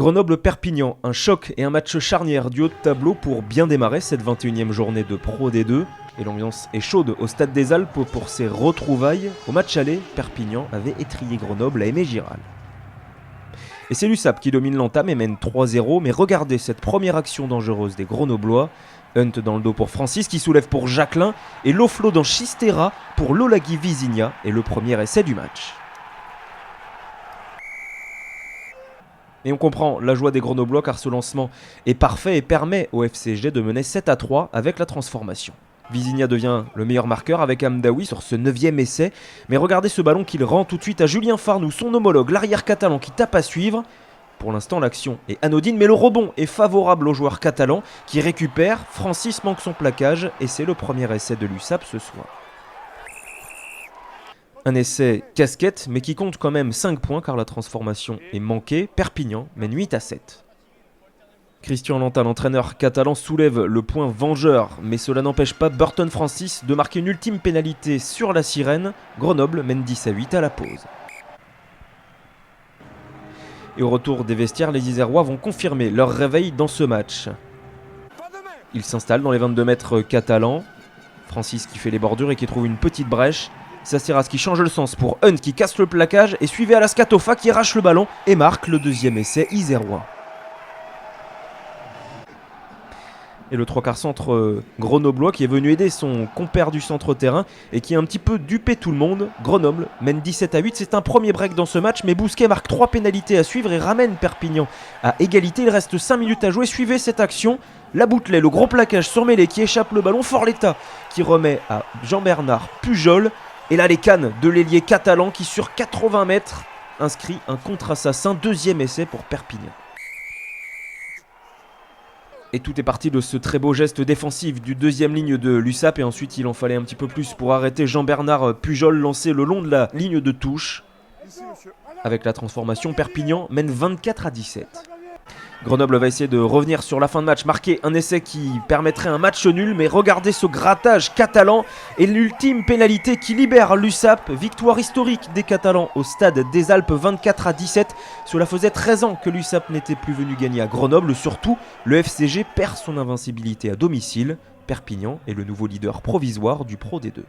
Grenoble-Perpignan, un choc et un match charnière du haut de tableau pour bien démarrer cette 21e journée de Pro D2. Et l'ambiance est chaude au Stade des Alpes pour ses retrouvailles. Au match aller, Perpignan avait étrillé Grenoble à Aimé Giral. Et c'est l'USAP qui domine l'entame et mène 3-0, mais regardez cette première action dangereuse des Grenoblois. Hunt dans le dos pour Francis qui soulève pour Jacquelin et l'offload dans Chistera pour Lolagi Visigna et le premier essai du match. Et on comprend la joie des Grenoblois car ce lancement est parfait et permet au FCG de mener 7-3 avec la transformation. Visigna devient le meilleur marqueur avec Hamdaoui sur ce 9e essai, mais regardez ce ballon qu'il rend tout de suite à Julien Farnou, son homologue, l'arrière catalan qui tape à suivre. Pour l'instant l'action est anodine, mais le rebond est favorable au joueur catalan qui récupère. Francis manque son plaquage et c'est le premier essai de l'USAP ce soir. Un essai casquette, mais qui compte quand même 5 points car la transformation est manquée. Perpignan mène 8-7. Christian Lanta, l'entraîneur catalan, soulève le point vengeur, mais cela n'empêche pas Burton Francis de marquer une ultime pénalité sur la sirène. Grenoble mène 10-8 à la pause. Et au retour des vestiaires, les Isérois vont confirmer leur réveil dans ce match. Ils s'installent dans les 22 mètres catalans. Francis qui fait les bordures et qui trouve une petite brèche. Sassiras qui change le sens pour Hunt qui casse le plaquage et suivi à la Scatofa qui arrache le ballon et marque le deuxième essai isérois. Et le 3/4 centre grenoblois qui est venu aider son compère du centre-terrain et qui a un petit peu dupé tout le monde. Grenoble mène 17-8, c'est un premier break dans ce match, mais Bousquet marque 3 pénalités à suivre et ramène Perpignan à égalité. Il reste 5 minutes à jouer, suivez cette action. La Boutelet, le gros plaquage sur Mêlé qui échappe le ballon, Forletta qui remet à Jean-Bernard Pujol. Et là les cannes de l'ailier catalan qui sur 80 mètres inscrit un contre-assassin, deuxième essai pour Perpignan. Et tout est parti de ce très beau geste défensif du deuxième ligne de l'USAP. Et ensuite il en fallait un petit peu plus pour arrêter Jean-Bernard Pujol lancé le long de la ligne de touche. Avec la transformation, Perpignan mène 24-17. Grenoble va essayer de revenir sur la fin de match, marquer un essai qui permettrait un match nul, mais regardez ce grattage catalan et l'ultime pénalité qui libère l'USAP. Victoire historique des Catalans au Stade des Alpes 24-17. Cela faisait 13 ans que l'USAP n'était plus venu gagner à Grenoble. Surtout, le FCG perd son invincibilité à domicile. Perpignan est le nouveau leader provisoire du Pro D2.